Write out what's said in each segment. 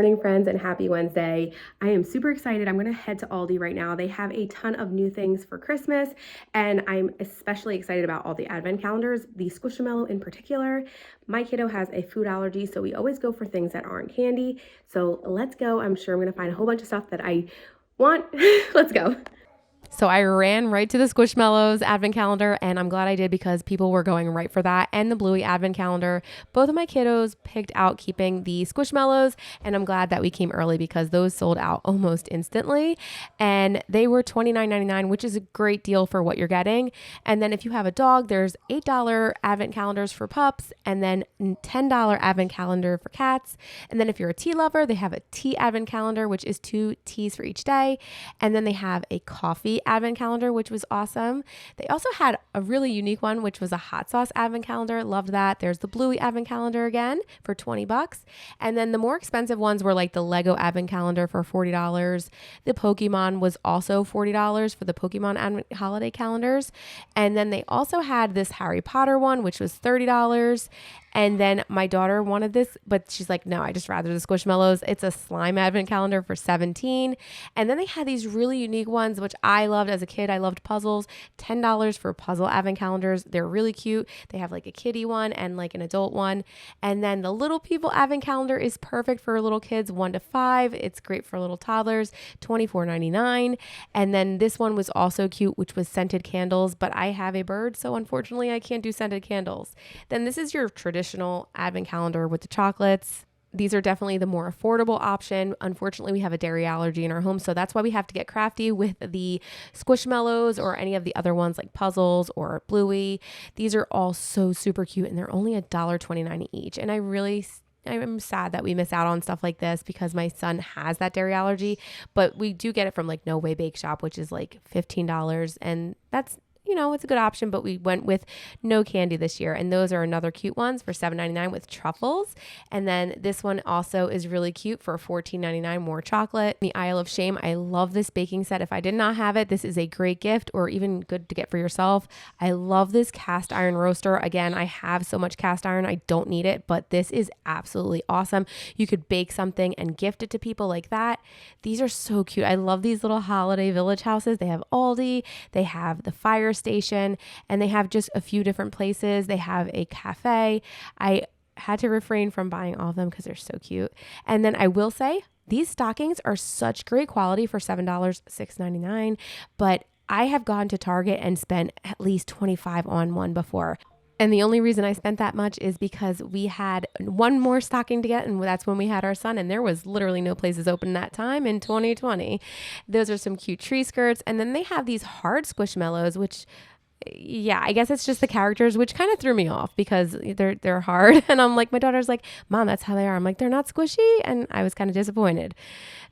morning, friends, and happy Wednesday. I am super excited. I'm going to head to Aldi right now. They have a ton of new things for Christmas, and I'm especially excited about all the advent calendars, the squishmallow in particular. My kiddo has a food allergy, so we always go for things that aren't candy. So let's go. I'm sure I'm going to find a whole bunch of stuff that I want. Let's go. So I ran right to the Squishmallows advent calendar, and I'm glad I did because people were going right for that and the Bluey advent calendar. Both of my kiddos picked out keeping the Squishmallows, and I'm glad that we came early because those sold out almost instantly, and they were $29.99, which is a great deal for what you're getting. And then if you have a dog, there's $8 advent calendars for pups, and then $10 advent calendar for cats. And then if you're a tea lover, they have a tea advent calendar, which is 2 teas for each day. And then they have a coffee advent calendar, which was awesome. They also had a really unique one, which was a hot sauce advent calendar. Loved that. There's the Bluey advent calendar again for $20. And then the more expensive ones were like the Lego advent calendar for $40. The Pokemon was also $40 for the Pokemon advent holiday calendars. And then they also had this Harry Potter one, which was $30. And then my daughter wanted this, but she's like, no, I just rather the Squishmallows. It's a slime advent calendar for $17. And then they had these really unique ones, which I loved as a kid. I loved puzzles. $10 for puzzle advent calendars. They're really cute. They have like a kiddie one and like an adult one. And then the little people advent calendar is perfect for little kids 1 to 5. It's great for little toddlers, $24.99. And then this one was also cute, which was scented candles, but I have a bird, so unfortunately I can't do scented candles. Then this is your traditional advent calendar with the chocolates. These are definitely the more affordable option. Unfortunately, we have a dairy allergy in our home, so that's why we have to get crafty with the Squishmallows or any of the other ones like Puzzles or Bluey. These are all so super cute, and they're only $1.29 each. And I'm sad that we miss out on stuff like this because my son has that dairy allergy, but we do get it from like No Way Bake Shop, which is like $15, and that's it's a good option, but we went with no candy this year. And those are another cute ones for $7.99 with truffles. And then this one also is really cute for $14.99, more chocolate. The Isle of Shame. I love this baking set. If I did not have it, this is a great gift or even good to get for yourself. I love this cast iron roaster. Again, I have so much cast iron. I don't need it, but this is absolutely awesome. You could bake something and gift it to people like that. These are so cute. I love these little holiday village houses. They have Aldi. They have the fire station, and they have just a few different places. They have a cafe. I had to refrain from buying all of them because they're so cute. And then I will say these stockings are such great quality for $7, $6.99, but I have gone to Target and spent at least $25 on one before. And the only reason I spent that much is because we had one more stocking to get, and that's when we had our son, and there was literally no places open that time in 2020. Those are some cute tree skirts. And then they have these hard squishmallows, which yeah, I guess it's just the characters, which kind of threw me off because they're hard. And I'm like, my daughter's like, Mom, that's how they are. I'm like, they're not squishy. And I was kind of disappointed.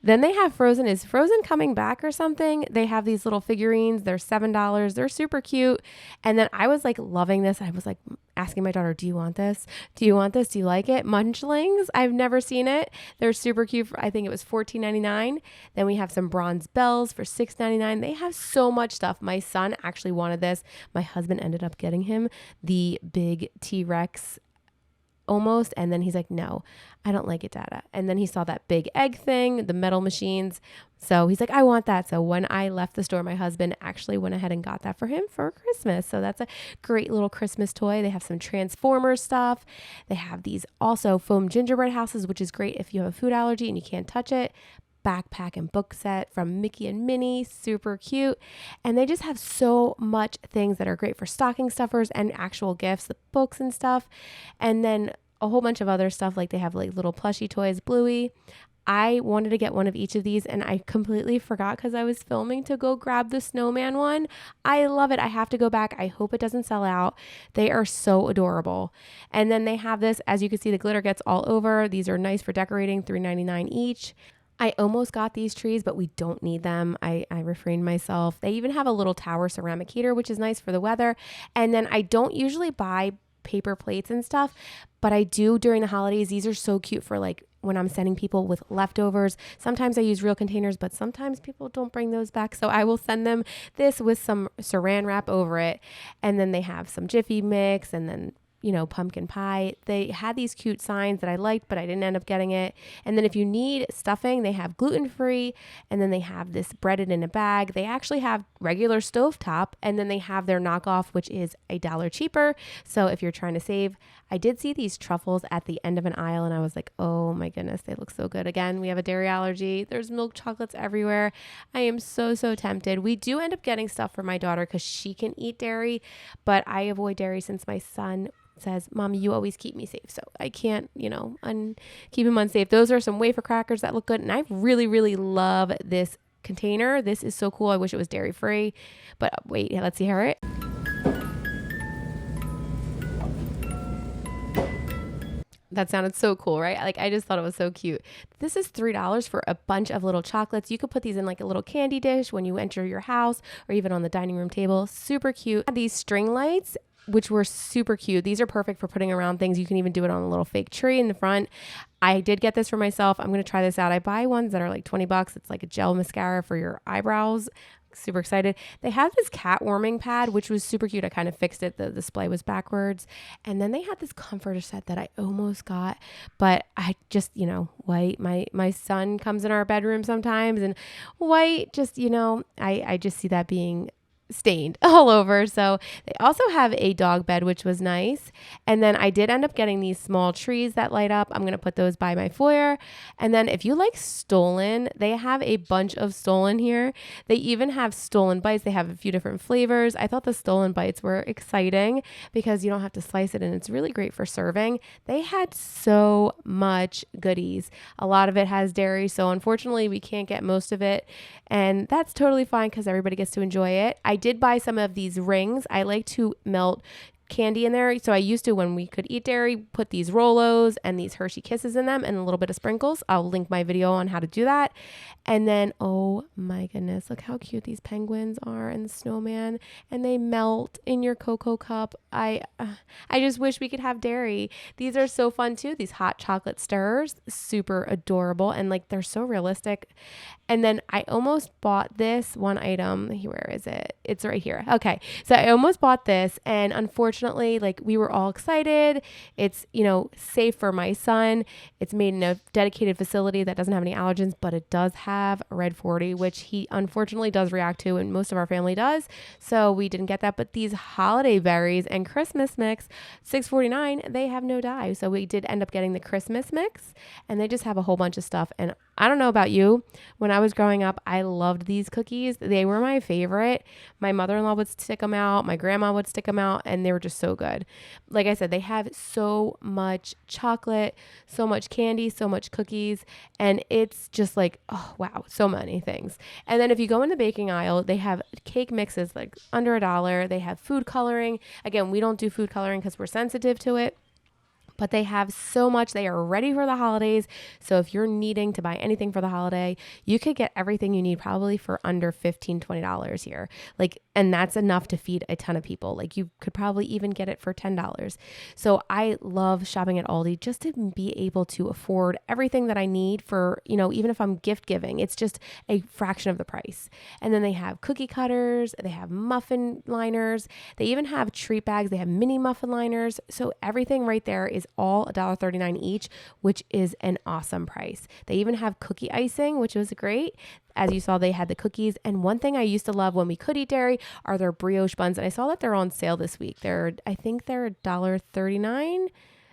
Then they have Frozen. Is Frozen coming back or something? They have these little figurines. They're $7. They're super cute. And then I was like loving this. I was like asking my daughter, do you want this? Do you want this? Do you like it? Munchlings. I've never seen it. They're super cute. I think it was $14.99. Then we have some bronze bells for $6.99. They have so much stuff. My son actually wanted this. My husband ended up getting him the big T-Rex almost. And then he's like, no, I don't like it, Dada. And then he saw that big egg thing, the metal machines. So he's like, I want that. So when I left the store, my husband actually went ahead and got that for him for Christmas. So that's a great little Christmas toy. They have some Transformers stuff. They have these also foam gingerbread houses, which is great if you have a food allergy and you can't touch it. Backpack and book set from Mickey and Minnie, super cute. And they just have so much things that are great for stocking stuffers and actual gifts, the books and stuff. And then a whole bunch of other stuff, like they have like little plushy toys, Bluey. I wanted to get one of each of these, and I completely forgot because I was filming to go grab the snowman one. I love it. I have to go back. I hope it doesn't sell out. They are so adorable. And then they have this, as you can see, the glitter gets all over. These are nice for decorating, $3.99 each. I almost got these trees, but we don't need them. I refrained myself. They even have a little tower ceramic heater, which is nice for the weather. And then I don't usually buy paper plates and stuff, but I do during the holidays. These are so cute for like when I'm sending people with leftovers. Sometimes I use real containers, but sometimes people don't bring those back. So I will send them this with some saran wrap over it. And then they have some Jiffy mix and then pumpkin pie. They had these cute signs that I liked, but I didn't end up getting it. And then if you need stuffing, they have gluten-free, and then they have this breaded in a bag. They actually have regular stovetop, and then they have their knockoff, which is $1 cheaper. So if you're trying to save, I did see these truffles at the end of an aisle, and I was like, oh my goodness, they look so good. Again, we have a dairy allergy. There's milk chocolates everywhere. I am so tempted. We do end up getting stuff for my daughter because she can eat dairy, but I avoid dairy since my son says, Mom, you always keep me safe. So I can't, keep him unsafe. Those are some wafer crackers that look good. And I really love this container. This is so cool. I wish it was dairy free, but wait, let's see how it. That sounded so cool, right? Like, I just thought it was so cute. This is $3 for a bunch of little chocolates. You could put these in like a little candy dish when you enter your house or even on the dining room table. Super cute. These string lights, which were super cute. These are perfect for putting around things. You can even do it on a little fake tree in the front. I did get this for myself. I'm going to try this out. I buy ones that are like $20. It's like a gel mascara for your eyebrows. Super excited. They have this cat warming pad, which was super cute. I kind of fixed it. The display was backwards. And then they had this comforter set that I almost got, but I just, white. My son comes in our bedroom sometimes, and white, just, I just see that being stained all over. So they also have a dog bed, which was nice. And then I did end up getting these small trees that light up. I'm going to put those by my foyer. And then if you like Stollen, they have a bunch of Stollen here. They even have Stollen bites. They have a few different flavors. I thought the Stollen bites were exciting because you don't have to slice it, and it's really great for serving. They had so much goodies. A lot of it has dairy, so unfortunately we can't get most of it, and that's totally fine because everybody gets to enjoy it. I did buy some of these rings. I like to melt candy in there. So I used to, when we could eat dairy, put these Rolos and these Hershey Kisses in them and a little bit of sprinkles. I'll link my video on how to do that. And then, oh my goodness, look how cute these penguins are and the snowman, and they melt in your cocoa cup. I just wish we could have dairy. These are so fun too. These hot chocolate stirrers, super adorable, and like they're so realistic. And then I almost bought this one item. Where is it? It's right here. Okay. So I almost bought this, and unfortunately, like, we were all excited. It's, safe for my son. It's made in a dedicated facility that doesn't have any allergens, but it does have red 40, which he unfortunately does react to, and most of our family does. So we didn't get that. But these holiday berries and Christmas mix, $6.49, they have no dye. So we did end up getting the Christmas mix, and they just have a whole bunch of stuff. And I don't know about you. When I was growing up, I loved these cookies. They were my favorite. My mother-in-law would stick them out. My grandma would stick them out, and they were just so good. Like I said, they have so much chocolate, so much candy, so much cookies, and it's just like, oh, wow, so many things. And then if you go in the baking aisle, they have cake mixes like under $1. They have food coloring. Again, we don't do food coloring because we're sensitive to it. But they have so much. They are ready for the holidays. So if you're needing to buy anything for the holiday, you could get everything you need probably for under $15, $20 here. And that's enough to feed a ton of people. Like, you could probably even get it for $10. So I love shopping at Aldi just to be able to afford everything that I need for, even if I'm gift giving, it's just a fraction of the price. And then they have cookie cutters, they have muffin liners, they even have treat bags, they have mini muffin liners. So everything right there is all $1.39 each, which is an awesome price. They even have cookie icing, which was great. As you saw, they had the cookies. And one thing I used to love when we could eat dairy are their brioche buns. And I saw that they're on sale this week. I think they're $1.39.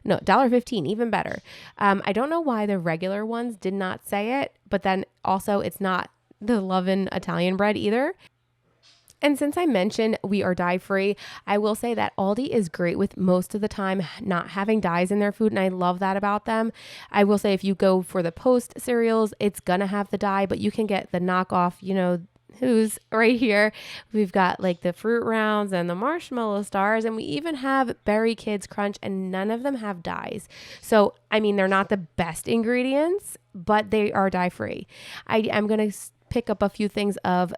No, $1.15, even better. I don't know why the regular ones did not say it, but then also it's not the Lovin' Italian bread either. And since I mentioned we are dye-free, I will say that Aldi is great with most of the time not having dyes in their food, and I love that about them. I will say if you go for the Post cereals, it's going to have the dye, but you can get the knockoff, who's right here. We've got like the fruit rounds and the marshmallow stars, and we even have Berry Kids Crunch, and none of them have dyes. So, they're not the best ingredients, but they are dye-free. I'm going to pick up a few things of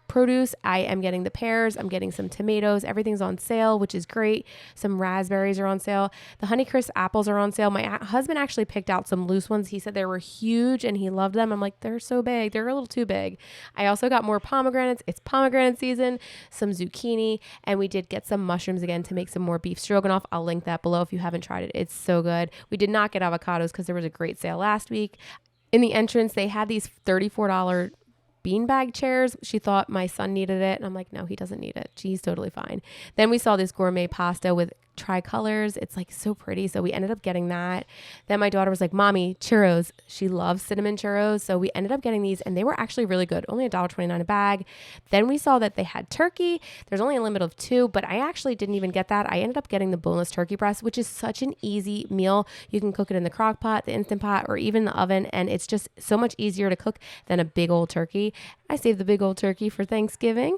produce. I am getting the pears, I'm getting some tomatoes, everything's on sale, which is great. Some raspberries are on sale. The Honeycrisp apples are on sale. My husband actually picked out some loose ones. He said they were huge and he loved them. I'm like, they're so big. They're a little too big. I also got more pomegranates. It's pomegranate season, some zucchini, and we did get some mushrooms again to make some more beef stroganoff. I'll link that below if you haven't tried it. It's so good. We did not get avocados because there was a great sale last week. In the entrance, they had these $34 beanbag chairs. She thought my son needed it. And I'm like, no, he doesn't need it. He's totally fine. Then we saw this gourmet pasta with tricolors. It's like so pretty. So we ended up getting that. Then my daughter was like, Mommy, churros. She loves cinnamon churros. So we ended up getting these and they were actually really good. Only $1.29 a bag. Then we saw that they had turkey. There's only a limit of 2, but I actually didn't even get that. I ended up getting the boneless turkey breast, which is such an easy meal. You can cook it in the crock pot, the Instant Pot, or even the oven. And it's just so much easier to cook than a big old turkey. I saved the big old turkey for Thanksgiving.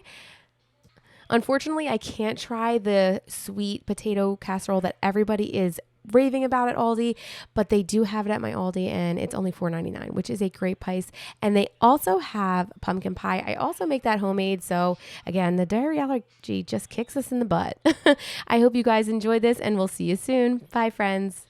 Unfortunately, I can't try the sweet potato casserole that everybody is raving about at Aldi, but they do have it at my Aldi and it's only $4.99, which is a great price. And they also have pumpkin pie. I also make that homemade. So again, the dairy allergy just kicks us in the butt. I hope you guys enjoyed this and we'll see you soon. Bye, friends.